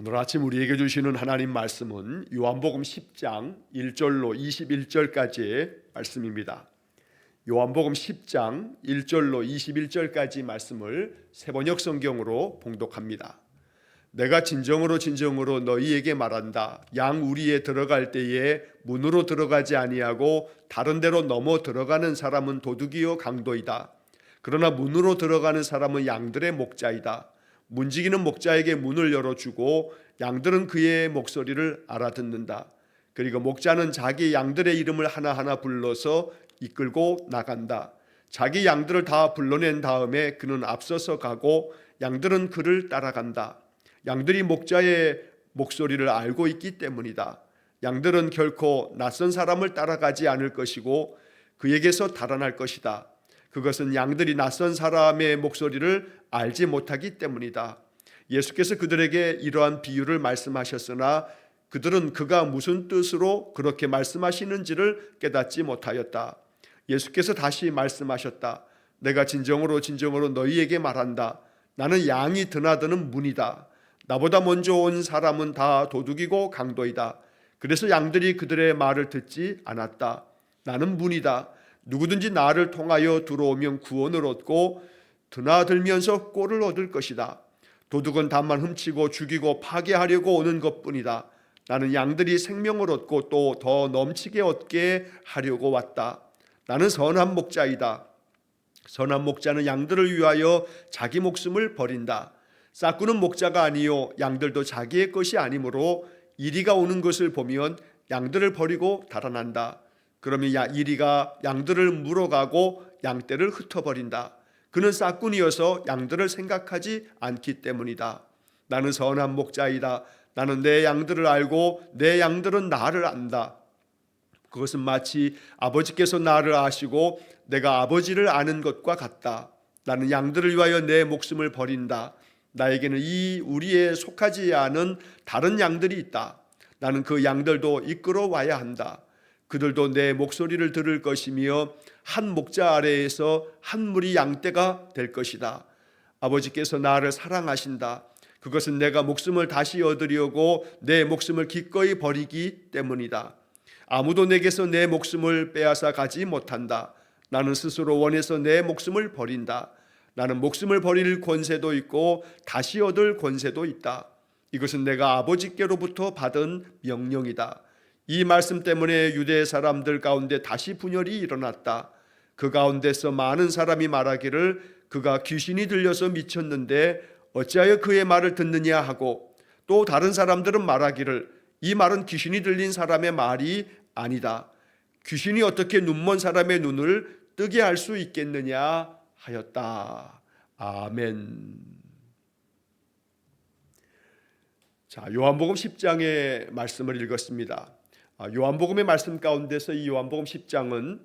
오늘 아침 우리에게 주시는 하나님 말씀은 요한복음 10장 1절로 21절까지의 말씀입니다. 요한복음 10장 1절로 21절까지 말씀을 세번역 성경으로 봉독합니다. 내가 진정으로 너희에게 말한다. 양 우리에 들어갈 때에 문으로 들어가지 아니하고 다른 데로 넘어 들어가는 사람은 도둑이요 강도이다. 그러나 문으로 들어가는 사람은 양들의 목자이다. 문지기는 목자에게 문을 열어주고 양들은 그의 목소리를 알아듣는다. 그리고 목자는 자기 양들의 이름을 하나하나 불러서 이끌고 나간다. 자기 양들을 다 불러낸 다음에 그는 앞서서 가고 양들은 그를 따라간다. 양들이 목자의 목소리를 알고 있기 때문이다. 양들은 결코 낯선 사람을 따라가지 않을 것이고 그에게서 달아날 것이다. 그것은 양들이 낯선 사람의 목소리를 알지 못하기 때문이다. 예수께서 그들에게 이러한 비유를 말씀하셨으나 그들은 그가 무슨 뜻으로 그렇게 말씀하시는지를 깨닫지 못하였다. 예수께서 다시 말씀하셨다. 내가 진정으로 너희에게 말한다. 나는 양이 드나드는 문이다. 나보다 먼저 온 사람은 다 도둑이고 강도이다. 그래서 양들이 그들의 말을 듣지 않았다. 나는 문이다. 누구든지 나를 통하여 들어오면 구원을 얻고 드나들면서 꼴을 얻을 것이다. 도둑은 다만 훔치고 죽이고 파괴하려고 오는 것뿐이다. 나는 양들이 생명을 얻고 또 더 넘치게 얻게 하려고 왔다. 나는 선한 목자이다. 선한 목자는 양들을 위하여 자기 목숨을 버린다. 싹구는 목자가 아니요 양들도 자기의 것이 아니므로 이리가 오는 것을 보면 양들을 버리고 달아난다. 그러면 이리가 양들을 물어가고 양떼를 흩어버린다. 그는 싹꾼이어서 양들을 생각하지 않기 때문이다. 나는 선한 목자이다. 나는 내 양들을 알고 내 양들은 나를 안다. 그것은 마치 아버지께서 나를 아시고 내가 아버지를 아는 것과 같다. 나는 양들을 위하여 내 목숨을 버린다. 나에게는 이 우리에 속하지 않은 다른 양들이 있다. 나는 그 양들도 이끌어 와야 한다. 그들도 내 목소리를 들을 것이며 한 목자 아래에서 한 무리 양떼가 될 것이다. 아버지께서 나를 사랑하신다. 그것은 내가 목숨을 다시 얻으려고 내 목숨을 기꺼이 버리기 때문이다. 아무도 내게서 내 목숨을 빼앗아 가지 못한다. 나는 스스로 원해서 내 목숨을 버린다. 나는 목숨을 버릴 권세도 있고 다시 얻을 권세도 있다. 이것은 내가 아버지께로부터 받은 명령이다. 이 말씀 때문에 유대 사람들 가운데 다시 분열이 일어났다. 그 가운데서 많은 사람이 말하기를 그가 귀신이 들려서 미쳤는데 어찌하여 그의 말을 듣느냐 하고, 또 다른 사람들은 말하기를 이 말은 귀신이 들린 사람의 말이 아니다. 귀신이 어떻게 눈먼 사람의 눈을 뜨게 할 수 있겠느냐 하였다. 아멘. 자, 요한복음 10장의 말씀을 읽었습니다. 요한복음의 말씀 가운데서 이 요한복음 10장은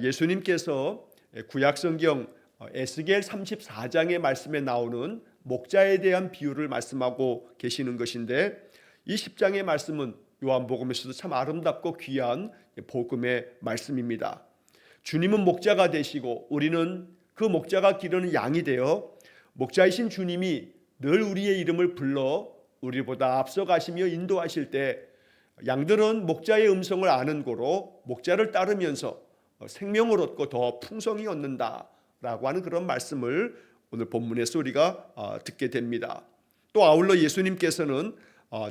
예수님께서 구약성경 에스겔 34장의 말씀에 나오는 목자에 대한 비유를 말씀하고 계시는 것인데, 이 10장의 말씀은 요한복음에서도 참 아름답고 귀한 복음의 말씀입니다. 주님은 목자가 되시고 우리는 그 목자가 기르는 양이 되어 목자이신 주님이 늘 우리의 이름을 불러 우리보다 앞서 가시며 인도하실 때 양들은 목자의 음성을 아는 고로 목자를 따르면서 생명을 얻고 더 풍성히 얻는다라고 하는 그런 말씀을 오늘 본문에서 우리가 듣게 됩니다. 또 아울러 예수님께서는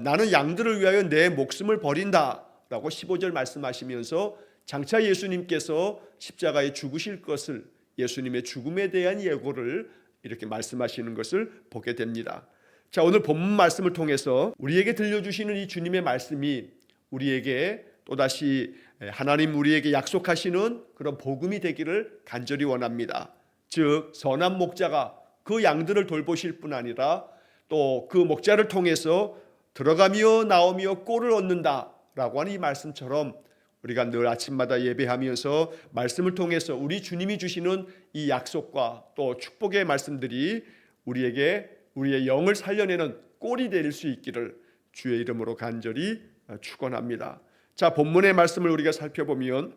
나는 양들을 위하여 내 목숨을 버린다라고 15절 말씀하시면서 장차 예수님께서 십자가에 죽으실 것을, 예수님의 죽음에 대한 예고를 이렇게 말씀하시는 것을 보게 됩니다. 자, 오늘 본문 말씀을 통해서 우리에게 들려주시는 이 주님의 말씀이 우리에게 또다시 하나님 우리에게 약속하시는 그런 복음이 되기를 간절히 원합니다. 즉, 선한 목자가 그 양들을 돌보실 뿐 아니라 또 그 목자를 통해서 들어가며 나오며 꼴을 얻는다라고 하는 이 말씀처럼 우리가 늘 아침마다 예배하면서 말씀을 통해서 우리 주님이 주시는 이 약속과 또 축복의 말씀들이 우리에게 우리의 영을 살려내는 꼴이 될 수 있기를 주의 이름으로 간절히 축원합니다. 자, 본문의 말씀을 우리가 살펴보면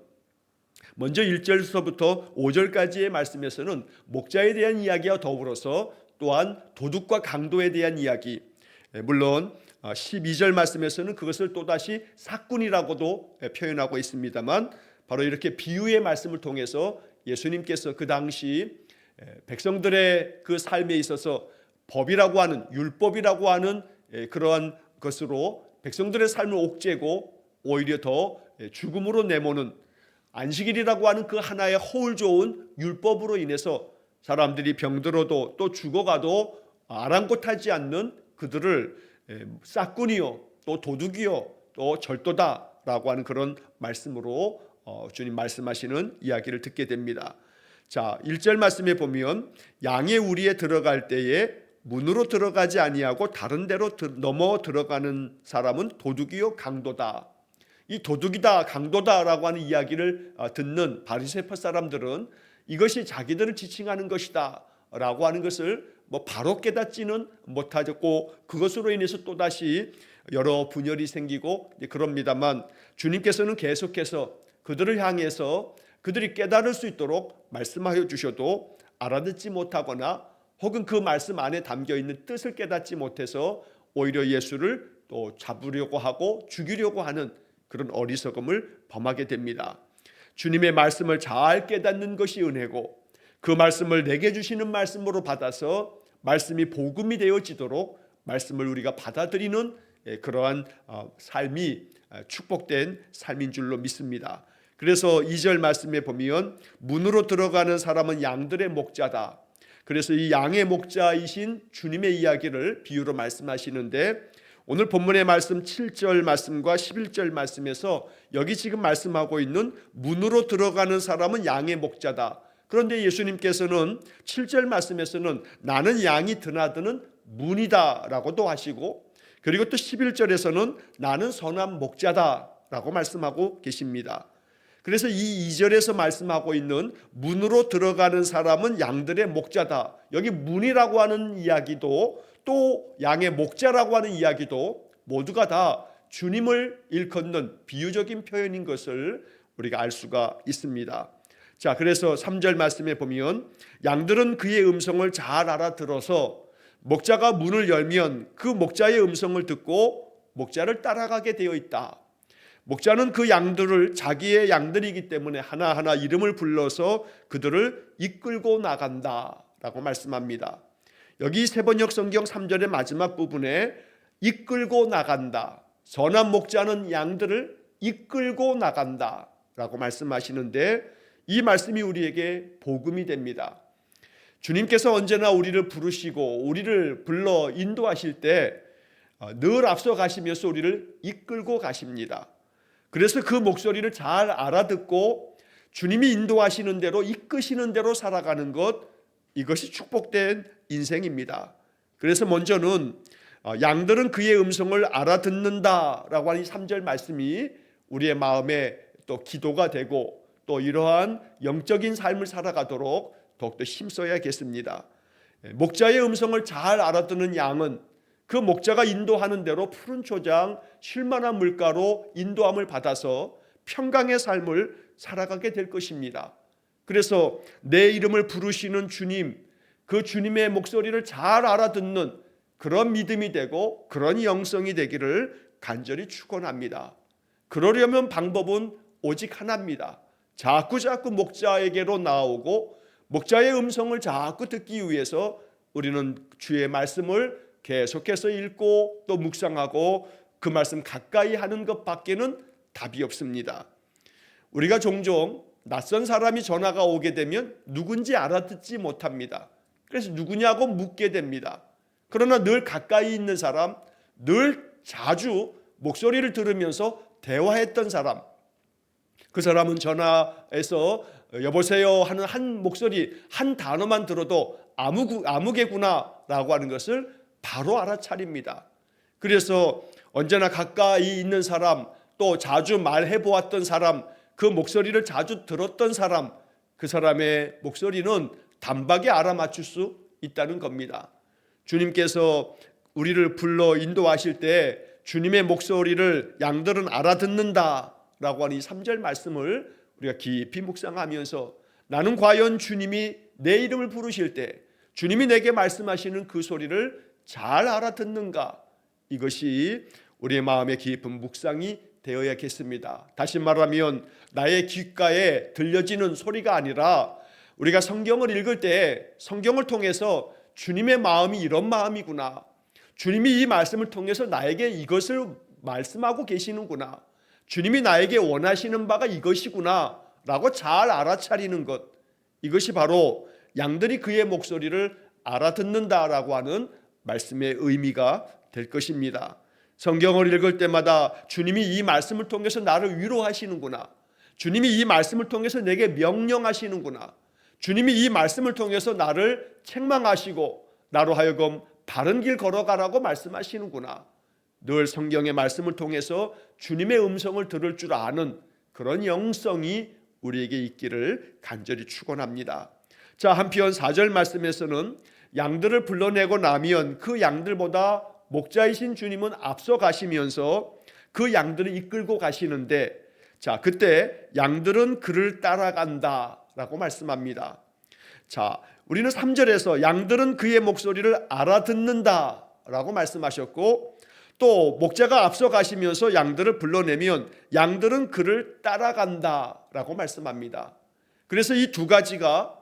먼저 1절서부터 5절까지의 말씀에서는 목자에 대한 이야기와 더불어서 또한 도둑과 강도에 대한 이야기, 물론 12절 말씀에서는 그것을 또다시 삭군이라고도 표현하고 있습니다만, 바로 이렇게 비유의 말씀을 통해서 예수님께서 그 당시 백성들의 그 삶에 있어서 법이라고 하는, 율법이라고 하는 그러한 것으로 백성들의 삶을 옥죄고 오히려 더 죽음으로 내모는 안식일이라고 하는 그 하나의 허울 좋은 율법으로 인해서 사람들이 병들어도 또 죽어가도 아랑곳하지 않는 그들을 싹군이요, 또 도둑이요, 또 절도다라고 하는 그런 말씀으로 주님 말씀하시는 이야기를 듣게 됩니다. 자, 1절 말씀에 보면 양의 우리에 들어갈 때에 문으로 들어가지 아니하고 다른 데로 넘어 들어가는 사람은 도둑이요 강도다. 이 도둑이다 강도다라고 하는 이야기를 듣는 바리새파 사람들은 이것이 자기들을 지칭하는 것이다 라고 하는 것을 바로 깨닫지는 못하고, 그것으로 인해서 또다시 여러 분열이 생기고 그럽니다만, 주님께서는 계속해서 그들을 향해서 그들이 깨달을 수 있도록 말씀하여 주셔도 알아듣지 못하거나 혹은 그 말씀 안에 담겨있는 뜻을 깨닫지 못해서 오히려 예수를 또 잡으려고 하고 죽이려고 하는 그런 어리석음을 범하게 됩니다. 주님의 말씀을 잘 깨닫는 것이 은혜고, 그 말씀을 내게 주시는 말씀으로 받아서 말씀이 복음이 되어지도록 말씀을 우리가 받아들이는 그러한 삶이 축복된 삶인 줄로 믿습니다. 그래서 2절 말씀에 보면 문으로 들어가는 사람은 양들의 목자다. 그래서 이 양의 목자이신 주님의 이야기를 비유로 말씀하시는데, 오늘 본문의 말씀 7절 말씀과 11절 말씀에서 여기 지금 말씀하고 있는 문으로 들어가는 사람은 양의 목자다. 그런데 예수님께서는 7절 말씀에서는 나는 양이 드나드는 문이다 라고도 하시고, 그리고 또 11절에서는 나는 선한 목자다 라고 말씀하고 계십니다. 그래서 이 2절에서 말씀하고 있는 문으로 들어가는 사람은 양들의 목자다, 여기 문이라고 하는 이야기도 또 양의 목자라고 하는 이야기도 모두가 다 주님을 일컫는 비유적인 표현인 것을 우리가 알 수가 있습니다. 자, 그래서 3절 말씀에 보면 양들은 그의 음성을 잘 알아들어서 목자가 문을 열면 그 목자의 음성을 듣고 목자를 따라가게 되어 있다. 목자는 그 양들을 자기의 양들이기 때문에 하나하나 이름을 불러서 그들을 이끌고 나간다 라고 말씀합니다. 여기 세번역 성경 3절의 마지막 부분에 이끌고 나간다, 선한 목자는 양들을 이끌고 나간다 라고 말씀하시는데, 이 말씀이 우리에게 복음이 됩니다. 주님께서 언제나 우리를 부르시고 우리를 불러 인도하실 때 늘 앞서 가시면서 우리를 이끌고 가십니다. 그래서 그 목소리를 잘 알아듣고 주님이 인도하시는 대로 이끄시는 대로 살아가는 것, 이것이 축복된 인생입니다. 그래서 먼저는 양들은 그의 음성을 알아듣는다라고 하는 3절 말씀이 우리의 마음에 또 기도가 되고 또 이러한 영적인 삶을 살아가도록 더욱더 힘써야겠습니다. 목자의 음성을 잘 알아듣는 양은 그 목자가 인도하는 대로 푸른 초장 쉴만한 물가로 인도함을 받아서 평강의 삶을 살아가게 될 것입니다. 그래서 내 이름을 부르시는 주님, 그 주님의 목소리를 잘 알아듣는 그런 믿음이 되고 그런 영성이 되기를 간절히 축원합니다. 그러려면 방법은 오직 하나입니다. 자꾸 목자에게로 나오고 목자의 음성을 자꾸 듣기 위해서 우리는 주의 말씀을 계속해서 읽고 또 묵상하고 그 말씀 가까이 하는 것밖에는 답이 없습니다. 우리가 종종 낯선 사람이 전화가 오게 되면 누군지 알아듣지 못합니다. 그래서 누구냐고 묻게 됩니다. 그러나 늘 가까이 있는 사람, 늘 자주 목소리를 들으면서 대화했던 사람, 그 사람은 전화해서 여보세요 하는 한 목소리, 한 단어만 들어도 아무개구나 라고 하는 것을 바로 알아차립니다. 그래서 언제나 가까이 있는 사람, 또 자주 말해보았던 사람, 그 목소리를 자주 들었던 사람, 그 사람의 목소리는 단박에 알아맞출 수 있다는 겁니다. 주님께서 우리를 불러 인도하실 때 주님의 목소리를 양들은 알아듣는다 라고 하는 이 3절 말씀을 우리가 깊이 묵상하면서 나는 과연 주님이 내 이름을 부르실 때 주님이 내게 말씀하시는 그 소리를 잘 알아듣는가, 이것이 우리의 마음의 깊은 묵상이 되어야겠습니다. 다시 말하면 나의 귓가에 들려지는 소리가 아니라 우리가 성경을 읽을 때 성경을 통해서 주님의 마음이 이런 마음이구나, 주님이 이 말씀을 통해서 나에게 이것을 말씀하고 계시는구나, 주님이 나에게 원하시는 바가 이것이구나 라고 잘 알아차리는 것, 이것이 바로 양들이 그의 목소리를 알아듣는다라고 하는 말씀의 의미가 될 것입니다. 성경을 읽을 때마다 주님이 이 말씀을 통해서 나를 위로하시는구나, 주님이 이 말씀을 통해서 내게 명령하시는구나, 주님이 이 말씀을 통해서 나를 책망하시고 나로 하여금 바른 길 걸어가라고 말씀하시는구나, 늘 성경의 말씀을 통해서 주님의 음성을 들을 줄 아는 그런 영성이 우리에게 있기를 간절히 축원합니다. 자, 한편 4절 말씀에서는 양들을 불러내고 나면 그 양들보다 목자이신 주님은 앞서 가시면서 그 양들을 이끌고 가시는데, 자, 그때 양들은 그를 따라간다 라고 말씀합니다. 자, 우리는 3절에서 양들은 그의 목소리를 알아듣는다 라고 말씀하셨고, 또 목자가 앞서 가시면서 양들을 불러내면 양들은 그를 따라간다 라고 말씀합니다. 그래서 이 두 가지가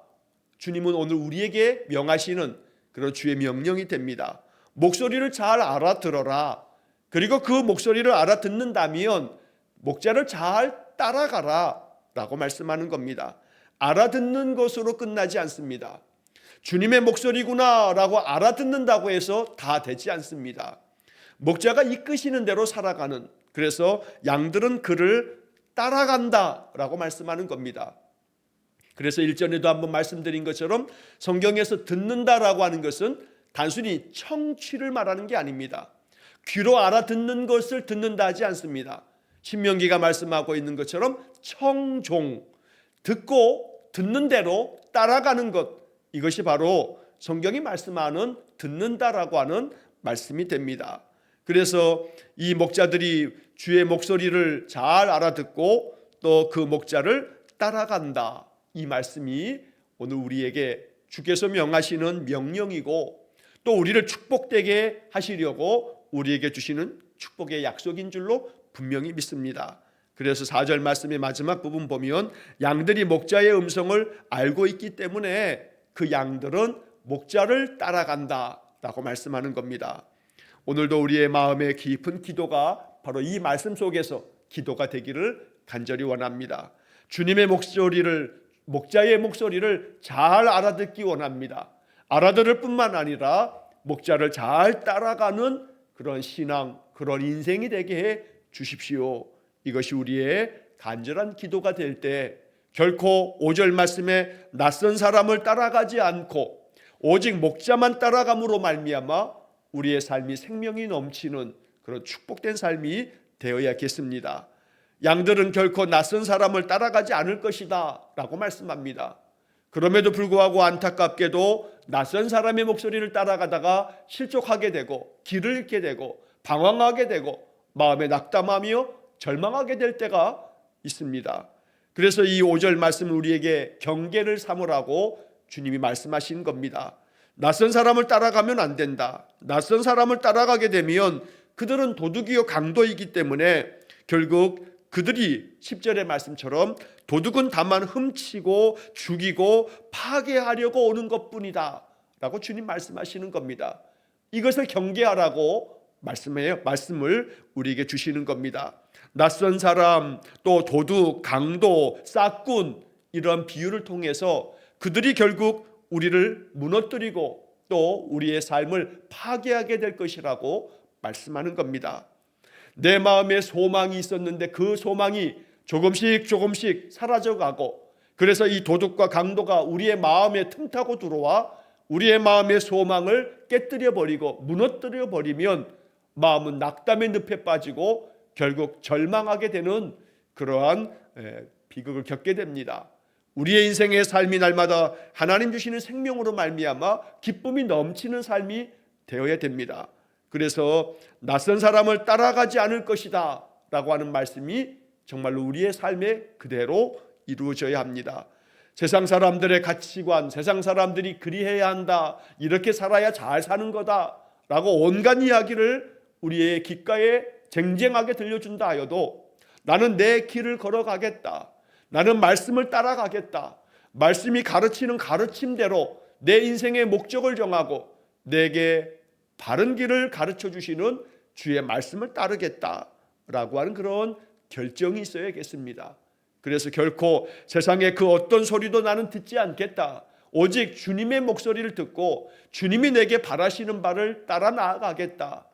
주님은 오늘 우리에게 명하시는 그런 주의 명령이 됩니다. 목소리를 잘 알아들어라. 그리고 그 목소리를 알아듣는다면 목자를 잘 따라가라 라고 말씀하는 겁니다. 알아듣는 것으로 끝나지 않습니다. 주님의 목소리구나 라고 알아듣는다고 해서 다 되지 않습니다. 목자가 이끄시는 대로 살아가는, 그래서 양들은 그를 따라간다 라고 말씀하는 겁니다. 그래서 일전에도 한번 말씀드린 것처럼 성경에서 듣는다라고 하는 것은 단순히 청취를 말하는 게 아닙니다. 귀로 알아듣는 것을 듣는다 하지 않습니다. 신명기가 말씀하고 있는 것처럼 청종, 듣고 듣는 대로 따라가는 것, 이것이 바로 성경이 말씀하는 듣는다라고 하는 말씀이 됩니다. 그래서 이 목자들이 주의 목소리를 잘 알아듣고 또 그 목자를 따라간다, 이 말씀이 오늘 우리에게 주께서 명하시는 명령이고 또 우리를 축복되게 하시려고 우리에게 주시는 축복의 약속인 줄로 분명히 믿습니다. 그래서 4절 말씀의 마지막 부분 보면 양들이 목자의 음성을 알고 있기 때문에 그 양들은 목자를 따라간다 라고 말씀하는 겁니다. 오늘도 우리의 마음의 깊은 기도가 바로 이 말씀 속에서 기도가 되기를 간절히 원합니다. 주님의 목소리를, 목자의 목소리를 잘 알아듣기 원합니다. 알아들을 뿐만 아니라 목자를 잘 따라가는 그런 신앙, 그런 인생이 되게 해 주십시오. 이것이 우리의 간절한 기도가 될 때 결코 5절 말씀에 낯선 사람을 따라가지 않고 오직 목자만 따라감으로 말미암아 우리의 삶이 생명이 넘치는 그런 축복된 삶이 되어야겠습니다. 양들은 결코 낯선 사람을 따라가지 않을 것이다 라고 말씀합니다. 그럼에도 불구하고 안타깝게도 낯선 사람의 목소리를 따라가다가 실족하게 되고 길을 잃게 되고 방황하게 되고 마음에 낙담하며 절망하게 될 때가 있습니다. 그래서 이 5절 말씀은 우리에게 경계를 삼으라고 주님이 말씀하신 겁니다. 낯선 사람을 따라가면 안 된다. 낯선 사람을 따라가게 되면 그들은 도둑이요 강도이기 때문에 결국 그들이 10절의 말씀처럼 도둑은 다만 훔치고 죽이고 파괴하려고 오는 것뿐이다 라고 주님 말씀하시는 겁니다. 이것을 경계하라고 말씀을 우리에게 주시는 겁니다. 낯선 사람, 또 도둑, 강도, 싹군, 이런 비유를 통해서 그들이 결국 우리를 무너뜨리고 또 우리의 삶을 파괴하게 될 것이라고 말씀하는 겁니다. 내 마음에 소망이 있었는데 그 소망이 조금씩 사라져가고, 그래서 이 도둑과 강도가 우리의 마음에 틈타고 들어와 우리의 마음의 소망을 깨뜨려 버리고 무너뜨려 버리면 마음은 낙담의 늪에 빠지고 결국 절망하게 되는 그러한 비극을 겪게 됩니다. 우리의 인생의 삶이 날마다 하나님 주시는 생명으로 말미암아 기쁨이 넘치는 삶이 되어야 됩니다. 그래서 낯선 사람을 따라가지 않을 것이다 라고 하는 말씀이 정말로 우리의 삶에 그대로 이루어져야 합니다. 세상 사람들의 가치관, 세상 사람들이 그리해야 한다, 이렇게 살아야 잘 사는 거다 라고 온갖 이야기를 우리의 귓가에 쟁쟁하게 들려준다 하여도 나는 내 길을 걸어가겠다. 나는 말씀을 따라가겠다. 말씀이 가르치는 가르침대로 내 인생의 목적을 정하고 내게 바른 길을 가르쳐 주시는 주의 말씀을 따르겠다라고 하는 그런 결정이 있어야겠습니다. 그래서 결코 세상의 그 어떤 소리도 나는 듣지 않겠다. 오직 주님의 목소리를 듣고 주님이 내게 바라시는 바를 따라 나아가겠다.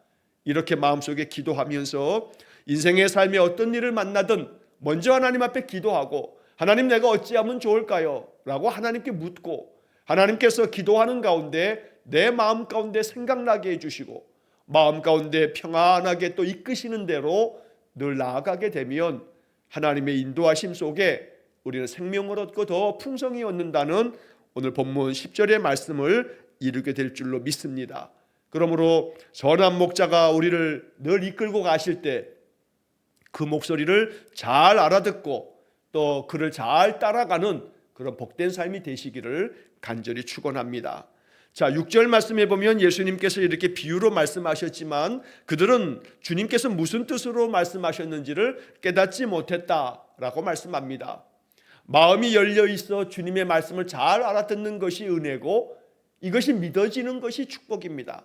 이렇게 마음속에 기도하면서 인생의 삶에 어떤 일을 만나든 먼저 하나님 앞에 기도하고 하나님 내가 어찌하면 좋을까요? 라고 하나님께 묻고 하나님께서 기도하는 가운데 내 마음 가운데 생각나게 해주시고 마음 가운데 평안하게 또 이끄시는 대로 늘 나아가게 되면 하나님의 인도하심 속에 우리는 생명을 얻고 더 풍성히 얻는다는 오늘 본문 10절의 말씀을 이루게 될 줄로 믿습니다. 그러므로 선한 목자가 우리를 늘 이끌고 가실 때 그 목소리를 잘 알아듣고 또 그를 잘 따라가는 그런 복된 삶이 되시기를 간절히 축원합니다. 자, 6절 말씀에 보면 예수님께서 이렇게 비유로 말씀하셨지만 그들은 주님께서 무슨 뜻으로 말씀하셨는지를 깨닫지 못했다라고 말씀합니다. 마음이 열려 있어 주님의 말씀을 잘 알아듣는 것이 은혜고 이것이 믿어지는 것이 축복입니다.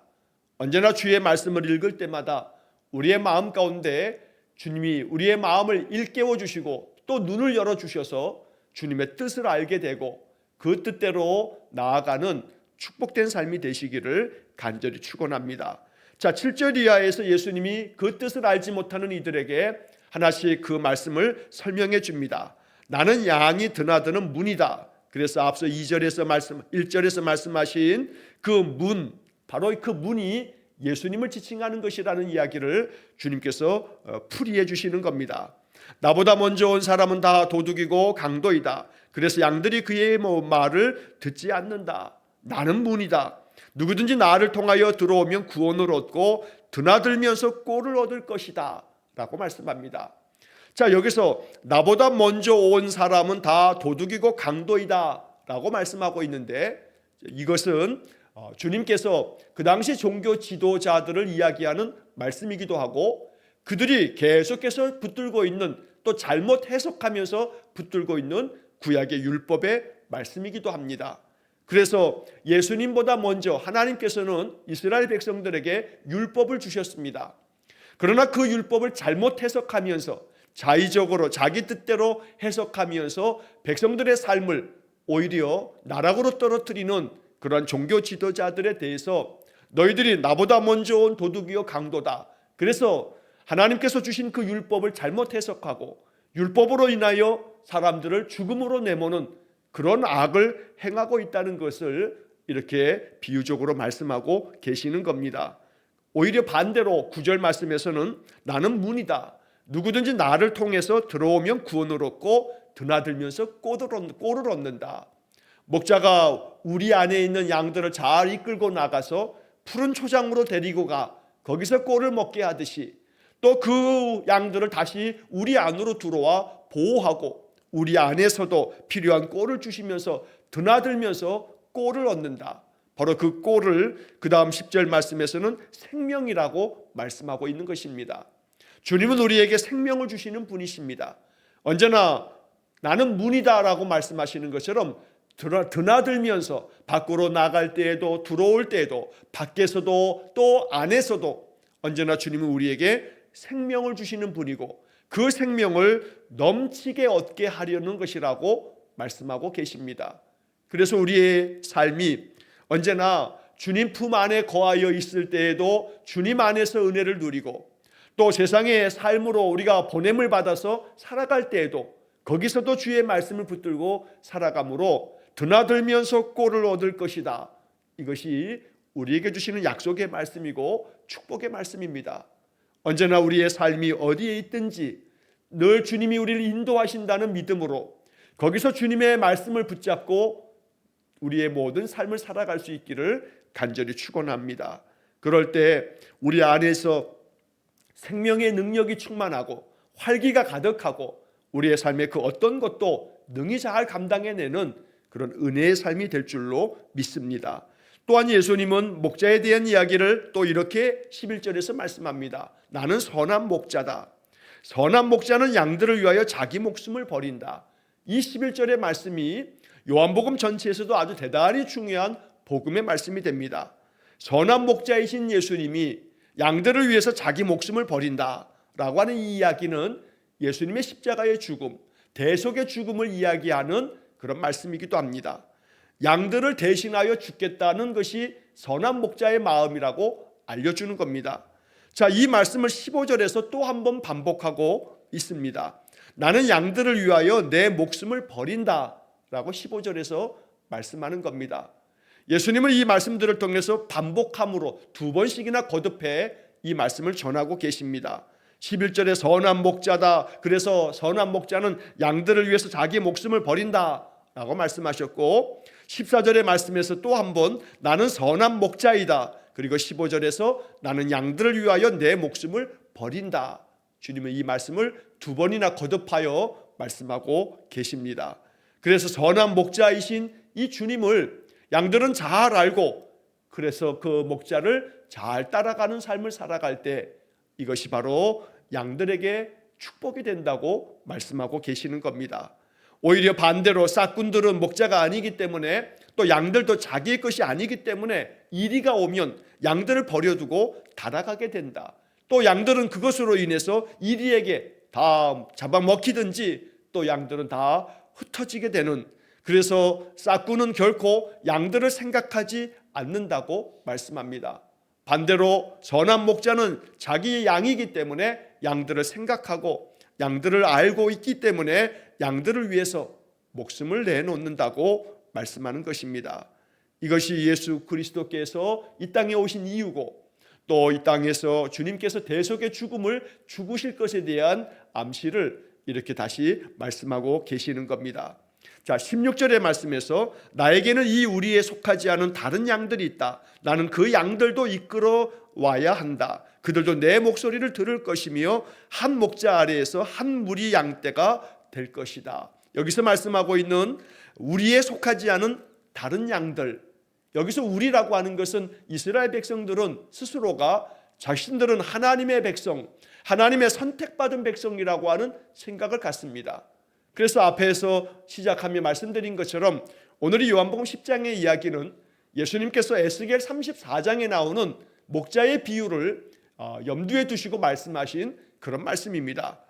언제나 주의 말씀을 읽을 때마다 우리의 마음 가운데 주님이 우리의 마음을 일깨워 주시고 또 눈을 열어 주셔서 주님의 뜻을 알게 되고 그 뜻대로 나아가는 축복된 삶이 되시기를 간절히 축원합니다. 자, 7절 이하에서 예수님이 그 뜻을 알지 못하는 이들에게 하나씩 그 말씀을 설명해 줍니다. 나는 양이 드나드는 문이다. 그래서 앞서 1절에서 말씀하신 그 문, 바로 그 문이 예수님을 지칭하는 것이라는 이야기를 주님께서 풀이해 주시는 겁니다. 나보다 먼저 온 사람은 다 도둑이고 강도이다. 그래서 양들이 그의 말을 듣지 않는다. 나는 문이다. 누구든지 나를 통하여 들어오면 구원을 얻고 드나들면서 꼴을 얻을 것이다 라고 말씀합니다. 자, 여기서 나보다 먼저 온 사람은 다 도둑이고 강도이다 라고 말씀하고 있는데 이것은 주님께서 그 당시 종교 지도자들을 이야기하는 말씀이기도 하고 그들이 계속해서 붙들고 있는 또 잘못 해석하면서 붙들고 있는 구약의 율법의 말씀이기도 합니다. 그래서 예수님보다 먼저 하나님께서는 이스라엘 백성들에게 율법을 주셨습니다. 그러나 그 율법을 잘못 해석하면서 자의적으로 자기 뜻대로 해석하면서 백성들의 삶을 오히려 나락으로 떨어뜨리는 그러한 종교 지도자들에 대해서 너희들이 나보다 먼저 온 도둑이요 강도다. 그래서 하나님께서 주신 그 율법을 잘못 해석하고 율법으로 인하여 사람들을 죽음으로 내모는 그런 악을 행하고 있다는 것을 이렇게 비유적으로 말씀하고 계시는 겁니다. 오히려 반대로 9절 말씀에서는 나는 문이다. 누구든지 나를 통해서 들어오면 구원을 얻고 드나들면서 꼴을 얻는다. 목자가 우리 안에 있는 양들을 잘 이끌고 나가서 푸른 초장으로 데리고 가 거기서 꼴을 먹게 하듯이 또 그 양들을 다시 우리 안으로 들어와 보호하고 우리 안에서도 필요한 꼴을 주시면서 드나들면서 꼴을 얻는다. 바로 그 꼴을 그 다음 10절 말씀에서는 생명이라고 말씀하고 있는 것입니다. 주님은 우리에게 생명을 주시는 분이십니다. 언제나 나는 문이다라고 말씀하시는 것처럼 드나들면서 밖으로 나갈 때에도 들어올 때에도 밖에서도 또 안에서도 언제나 주님은 우리에게 생명을 주시는 분이고 그 생명을 넘치게 얻게 하려는 것이라고 말씀하고 계십니다. 그래서 우리의 삶이 언제나 주님 품 안에 거하여 있을 때에도 주님 안에서 은혜를 누리고 또 세상의 삶으로 우리가 보냄을 받아서 살아갈 때에도 거기서도 주의 말씀을 붙들고 살아가므로 드나들면서 꼴을 얻을 것이다. 이것이 우리에게 주시는 약속의 말씀이고 축복의 말씀입니다. 언제나 우리의 삶이 어디에 있든지 늘 주님이 우리를 인도하신다는 믿음으로 거기서 주님의 말씀을 붙잡고 우리의 모든 삶을 살아갈 수 있기를 간절히 축원합니다. 그럴 때 우리 안에서 생명의 능력이 충만하고 활기가 가득하고 우리의 삶의 그 어떤 것도 능히 잘 감당해내는 그런 은혜의 삶이 될 줄로 믿습니다. 또한 예수님은 목자에 대한 이야기를 또 이렇게 11절에서 말씀합니다. 나는 선한 목자다. 선한 목자는 양들을 위하여 자기 목숨을 버린다. 이 11절의 말씀이 요한복음 전체에서도 아주 대단히 중요한 복음의 말씀이 됩니다. 선한 목자이신 예수님이 양들을 위해서 자기 목숨을 버린다라고 하는 이 이야기는 예수님의 십자가의 죽음, 대속의 죽음을 이야기하는 그런 말씀이기도 합니다. 양들을 대신하여 죽겠다는 것이 선한 목자의 마음이라고 알려주는 겁니다. 자, 이 말씀을 15절에서 또 한 번 반복하고 있습니다. 나는 양들을 위하여 내 목숨을 버린다 라고 15절에서 말씀하는 겁니다. 예수님은 이 말씀들을 통해서 반복함으로 두 번씩이나 거듭해 이 말씀을 전하고 계십니다. 11절에 선한 목자다. 그래서 선한 목자는 양들을 위해서 자기 목숨을 버린다 라고 말씀하셨고, 14절의 말씀에서 또 한 번 나는 선한 목자이다. 그리고 15절에서 나는 양들을 위하여 내 목숨을 버린다. 주님은 이 말씀을 두 번이나 거듭하여 말씀하고 계십니다. 그래서 선한 목자이신 이 주님을 양들은 잘 알고, 그래서 그 목자를 잘 따라가는 삶을 살아갈 때 이것이 바로 양들에게 축복이 된다고 말씀하고 계시는 겁니다. 오히려 반대로 싹꾼들은 목자가 아니기 때문에, 또 양들도 자기의 것이 아니기 때문에 이리가 오면 양들을 버려두고 달아가게 된다. 또 양들은 그것으로 인해서 이리에게 다 잡아먹히든지 또 양들은 다 흩어지게 되는, 그래서 싹꾼은 결코 양들을 생각하지 않는다고 말씀합니다. 반대로 선한 목자는 자기의 양이기 때문에 양들을 생각하고 양들을 알고 있기 때문에 양들을 위해서 목숨을 내놓는다고 말씀하는 것입니다. 이것이 예수 그리스도께서 이 땅에 오신 이유고, 또 이 땅에서 주님께서 대속의 죽음을 죽으실 것에 대한 암시를 이렇게 다시 말씀하고 계시는 겁니다. 자, 16절의 말씀에서 나에게는 이 우리에 속하지 않은 다른 양들이 있다. 나는 그 양들도 이끌어 와야 한다. 그들도 내 목소리를 들을 것이며 한 목자 아래에서 한 무리 양떼가 될 것이다. 여기서 말씀하고 있는 우리에 속하지 않은 다른 양들, 여기서 우리라고 하는 것은 이스라엘 백성들은 스스로가 자신들은 하나님의 백성, 하나님의 선택받은 백성이라고 하는 생각을 갖습니다. 그래서 앞에서 시작하며 말씀드린 것처럼 오늘 이 요한복음 10장의 이야기는 예수님께서 에스겔 34장에 나오는 목자의 비유를 염두에 두시고 말씀하신 그런 말씀입니다.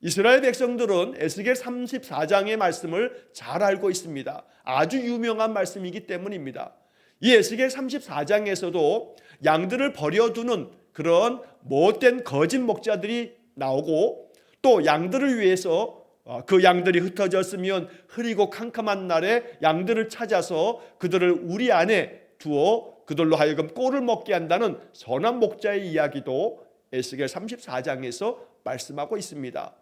이스라엘 백성들은 에스겔 34장의 말씀을 잘 알고 있습니다. 아주 유명한 말씀이기 때문입니다. 이 에스겔 34장에서도 양들을 버려두는 그런 못된 거짓 목자들이 나오고, 또 양들을 위해서 그 양들이 흩어졌으면 흐리고 캄캄한 날에 양들을 찾아서 그들을 우리 안에 두어 그들로 하여금 꼴을 먹게 한다는 선한 목자의 이야기도 에스겔 34장에서 말씀하고 있습니다.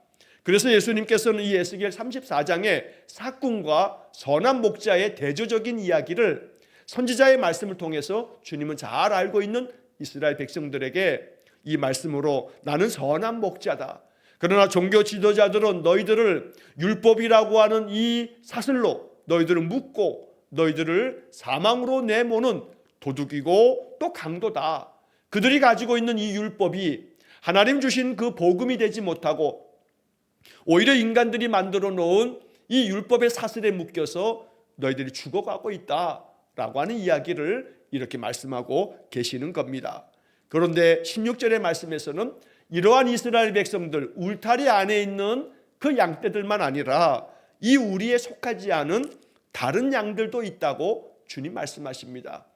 그래서 예수님께서는 이 에스겔 34장의 삭군과 선한 목자의 대조적인 이야기를 선지자의 말씀을 통해서 주님은 잘 알고 있는 이스라엘 백성들에게 이 말씀으로 나는 선한 목자다. 그러나 종교 지도자들은 너희들을 율법이라고 하는 이 사슬로 너희들을 묶고 너희들을 사망으로 내모는 도둑이고 또 강도다. 그들이 가지고 있는 이 율법이 하나님 주신 그 복음이 되지 못하고 오히려 인간들이 만들어 놓은 이 율법의 사슬에 묶여서 너희들이 죽어가고 있다라고 하는 이야기를 이렇게 말씀하고 계시는 겁니다. 그런데 16절의 말씀에서는 이러한 이스라엘 백성들, 울타리 안에 있는 그 양떼들만 아니라 이 우리에 속하지 않은 다른 양들도 있다고 주님 말씀하십니다.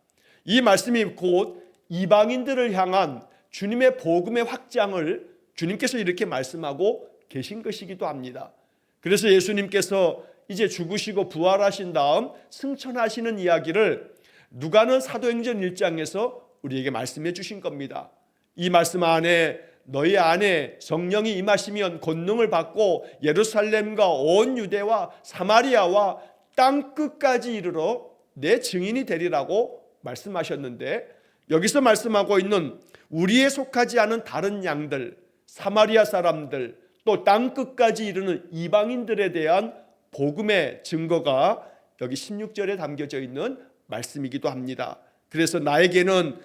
이 말씀이 곧 이방인들을 향한 주님의 복음의 확장을 주님께서 이렇게 말씀하고 계신 것이기도 합니다. 그래서 예수님께서 이제 죽으시고 부활하신 다음 승천하시는 이야기를 누가는 사도행전 1장에서 우리에게 말씀해 주신 겁니다. 이 말씀 안에 너희 안에 성령이 임하시면 권능을 받고 예루살렘과 온 유대와 사마리아와 땅 끝까지 이르러 내 증인이 되리라고 말씀하셨는데, 여기서 말씀하고 있는 우리에 속하지 않은 다른 양들, 사마리아 사람들, 또 땅 끝까지 이르는 이방인들에 대한 복음의 증거가 여기 16절에 담겨져 있는 말씀이기도 합니다. 그래서 나에게는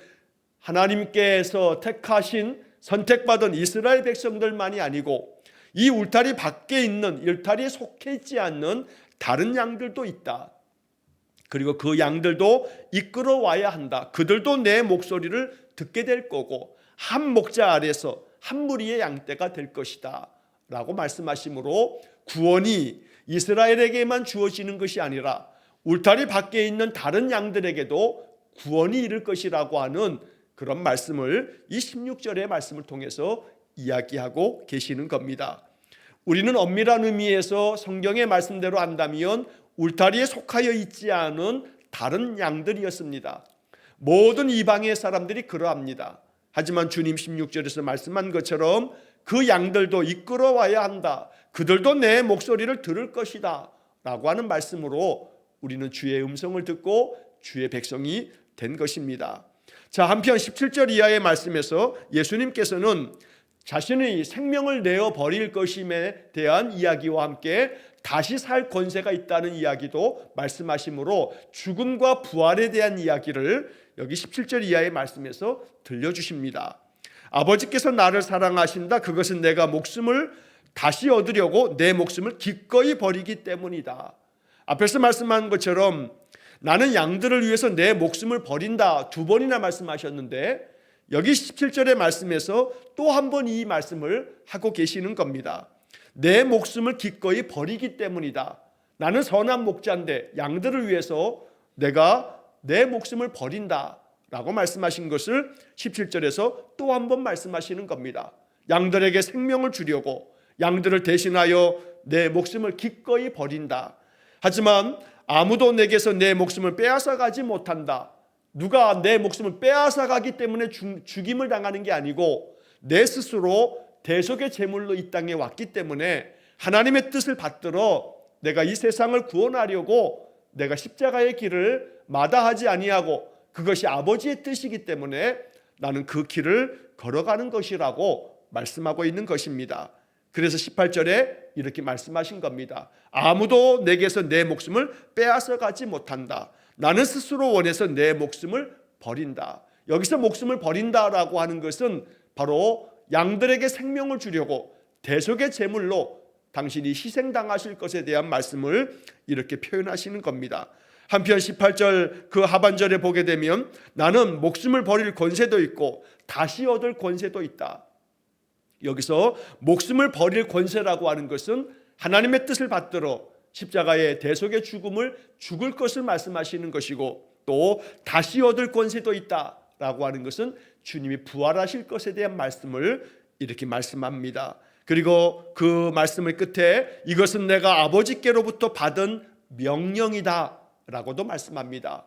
하나님께서 택하신 선택받은 이스라엘 백성들만이 아니고 이 울타리 밖에 있는 울타리에 속해 있지 않는 다른 양들도 있다. 그리고 그 양들도 이끌어와야 한다. 그들도 내 목소리를 듣게 될 거고 한 목자 아래서 한 무리의 양떼가 될 것이다 라고 말씀하시므로 구원이 이스라엘에게만 주어지는 것이 아니라 울타리 밖에 있는 다른 양들에게도 구원이 이를 것이라고 하는 그런 말씀을 이 16절의 말씀을 통해서 이야기하고 계시는 겁니다. 우리는 엄밀한 의미에서 성경의 말씀대로 한다면 울타리에 속하여 있지 않은 다른 양들이었습니다. 모든 이방의 사람들이 그러합니다. 하지만 주님 16절에서 말씀한 것처럼 그 양들도 이끌어와야 한다. 그들도 내 목소리를 들을 것이다 라고 하는 말씀으로 우리는 주의 음성을 듣고 주의 백성이 된 것입니다. 자, 한편 17절 이하의 말씀에서 예수님께서는 자신의 생명을 내어 버릴 것임에 대한 이야기와 함께 다시 살 권세가 있다는 이야기도 말씀하시므로 죽음과 부활에 대한 이야기를 여기 17절 이하의 말씀에서 들려주십니다. 아버지께서 나를 사랑하신다. 그것은 내가 목숨을 다시 얻으려고 내 목숨을 기꺼이 버리기 때문이다. 앞에서 말씀한 것처럼 나는 양들을 위해서 내 목숨을 버린다. 2번이나 말씀하셨는데 여기 17절의 말씀에서 또 한 번 이 말씀을 하고 계시는 겁니다. 내 목숨을 기꺼이 버리기 때문이다. 나는 선한 목자인데 양들을 위해서 내가 내 목숨을 버린다 라고 말씀하신 것을 17절에서 또 한 번 말씀하시는 겁니다. 양들에게 생명을 주려고 양들을 대신하여 내 목숨을 기꺼이 버린다. 하지만 아무도 내게서 내 목숨을 빼앗아 가지 못한다. 누가 내 목숨을 빼앗아 가기 때문에 죽임을 당하는 게 아니고 내 스스로 대속의 제물로 이 땅에 왔기 때문에 하나님의 뜻을 받들어 내가 이 세상을 구원하려고 내가 십자가의 길을 마다하지 아니하고 그것이 아버지의 뜻이기 때문에 나는 그 길을 걸어가는 것이라고 말씀하고 있는 것입니다. 그래서 18절에 이렇게 말씀하신 겁니다. 아무도 내게서 내 목숨을 빼앗아 가지 못한다. 나는 스스로 원해서 내 목숨을 버린다. 여기서 목숨을 버린다라고 하는 것은 바로 양들에게 생명을 주려고 대속의 제물로 당신이 희생당하실 것에 대한 말씀을 이렇게 표현하시는 겁니다. 한편 18절 그 하반절에 보게 되면 나는 목숨을 버릴 권세도 있고 다시 얻을 권세도 있다. 여기서 목숨을 버릴 권세라고 하는 것은 하나님의 뜻을 받들어 십자가의 대속의 죽음을 죽을 것을 말씀하시는 것이고 또 다시 얻을 권세도 있다라고 하는 것은 주님이 부활하실 것에 대한 말씀을 이렇게 말씀합니다. 그리고 그 말씀의 끝에 이것은 내가 아버지께로부터 받은 명령이다 라고도 말씀합니다.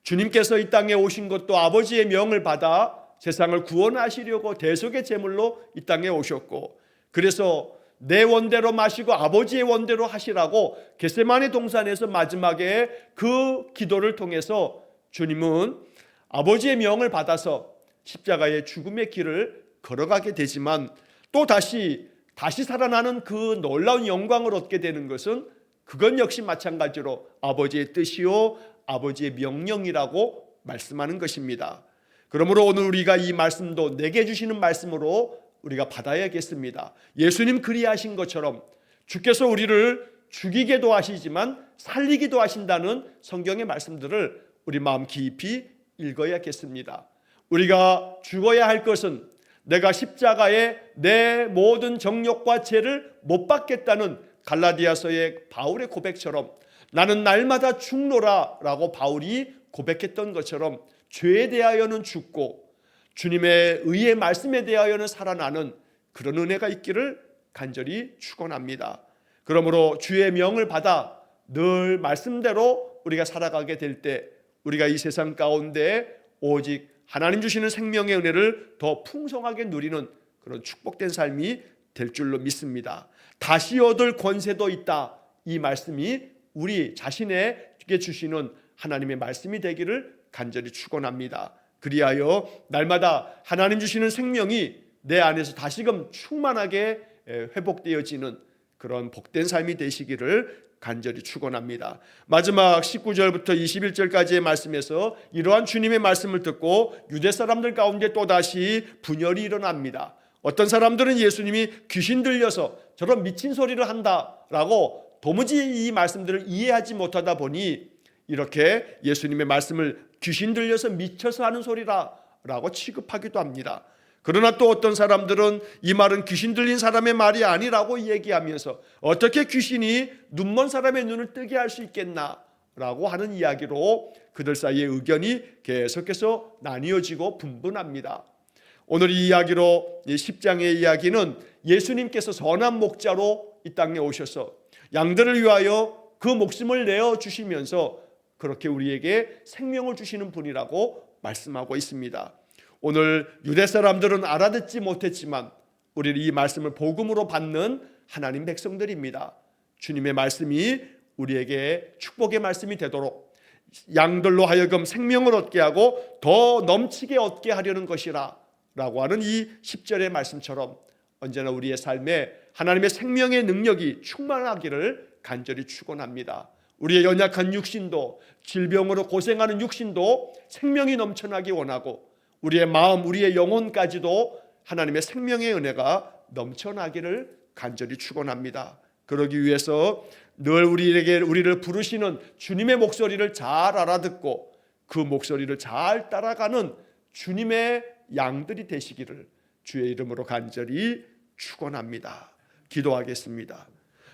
주님께서 이 땅에 오신 것도 아버지의 명을 받아 세상을 구원하시려고 대속의 제물로 이 땅에 오셨고 그래서 내 원대로 마시고 아버지의 원대로 하시라고 겟세마네 동산에서 마지막에 그 기도를 통해서 주님은 아버지의 명을 받아서 십자가의 죽음의 길을 걸어가게 되지만 또 다시 살아나는 그 놀라운 영광을 얻게 되는 것은 그건 역시 마찬가지로 아버지의 뜻이요 아버지의 명령이라고 말씀하는 것입니다. 그러므로 오늘 우리가 이 말씀도 내게 주시는 말씀으로 우리가 받아야겠습니다. 예수님 그리하신 것처럼 주께서 우리를 죽이게도 하시지만 살리기도 하신다는 성경의 말씀들을 우리 마음 깊이 읽어야겠습니다. 우리가 죽어야 할 것은 내가 십자가에 내 모든 정욕과 죄를 못 받겠다는 갈라디아서의 바울의 고백처럼 나는 날마다 죽노라 라고 바울이 고백했던 것처럼 죄에 대하여는 죽고 주님의 의의 말씀에 대하여는 살아나는 그런 은혜가 있기를 간절히 축원합니다. 그러므로 주의 명을 받아 늘 말씀대로 우리가 살아가게 될 때 우리가 이 세상 가운데 오직 하나님 주시는 생명의 은혜를 더 풍성하게 누리는 그런 축복된 삶이 될 줄로 믿습니다. 다시 얻을 권세도 있다. 이 말씀이 우리 자신에게 주시는 하나님의 말씀이 되기를 간절히 축원합니다. 그리하여 날마다 하나님 주시는 생명이 내 안에서 다시금 충만하게 회복되어지는 그런 복된 삶이 되시기를 간절히 축원합니다. 마지막 19절부터 21절까지의 말씀에서 이러한 주님의 말씀을 듣고 유대 사람들 가운데 또다시 분열이 일어납니다. 어떤 사람들은 예수님이 귀신 들려서 저런 미친 소리를 한다라고 도무지 이 말씀들을 이해하지 못하다 보니 이렇게 예수님의 말씀을 귀신 들려서 미쳐서 하는 소리라고 취급하기도 합니다. 그러나 또 어떤 사람들은 이 말은 귀신 들린 사람의 말이 아니라고 얘기하면서 어떻게 귀신이 눈먼 사람의 눈을 뜨게 할 수 있겠나라고 하는 이야기로 그들 사이의 의견이 계속해서 나뉘어지고 분분합니다. 오늘 이 이야기로 10장의 이야기는 예수님께서 선한 목자로 이 땅에 오셔서 양들을 위하여 그 목숨을 내어주시면서 그렇게 우리에게 생명을 주시는 분이라고 말씀하고 있습니다. 오늘 유대 사람들은 알아듣지 못했지만 우리는 이 말씀을 복음으로 받는 하나님 백성들입니다. 주님의 말씀이 우리에게 축복의 말씀이 되도록 양들로 하여금 생명을 얻게 하고 더 넘치게 얻게 하려는 것이라 라고 하는 이 10절의 말씀처럼 언제나 우리의 삶에 하나님의 생명의 능력이 충만하기를 간절히 축원합니다. 우리의 연약한 육신도, 질병으로 고생하는 육신도 생명이 넘쳐나기 원하고 우리의 마음, 우리의 영혼까지도 하나님의 생명의 은혜가 넘쳐나기를 간절히 축원합니다. 그러기 위해서 늘 우리를 부르시는 주님의 목소리를 잘 알아듣고 그 목소리를 잘 따라가는 주님의 양들이 되시기를 주의 이름으로 간절히 축원합니다. 기도하겠습니다.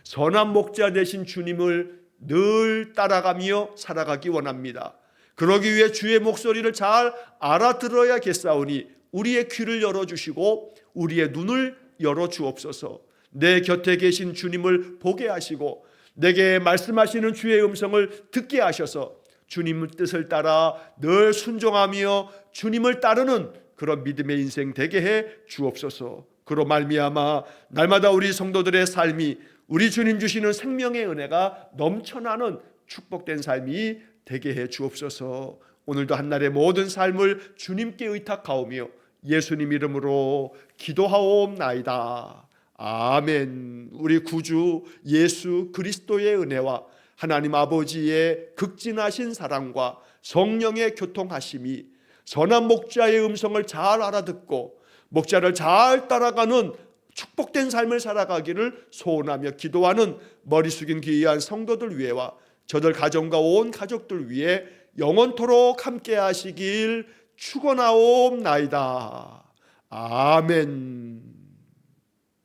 선한 목자 되신 주님을 늘 따라가며 살아가기 원합니다. 그러기 위해 주의 목소리를 잘 알아들어야겠사오니 우리의 귀를 열어주시고 우리의 눈을 열어주옵소서. 내 곁에 계신 주님을 보게 하시고 내게 말씀하시는 주의 음성을 듣게 하셔서 주님의 뜻을 따라 늘 순종하며 주님을 따르는 그런 믿음의 인생 되게 해 주옵소서. 그로 말미암아 날마다 우리 성도들의 삶이 우리 주님 주시는 생명의 은혜가 넘쳐나는 축복된 삶이 되게 해 주옵소서. 오늘도 한날의 모든 삶을 주님께 의탁하오며 예수님 이름으로 기도하옵나이다. 아멘. 우리 구주 예수 그리스도의 은혜와 하나님 아버지의 극진하신 사랑과 성령의 교통하심이 선한 목자의 음성을 잘 알아듣고 목자를 잘 따라가는 축복된 삶을 살아가기를 소원하며 기도하는 머리 숙인 귀한 성도들 위해와 저들 가정과 온 가족들 위해 영원토록 함께 하시길 축원하옵나이다. 아멘.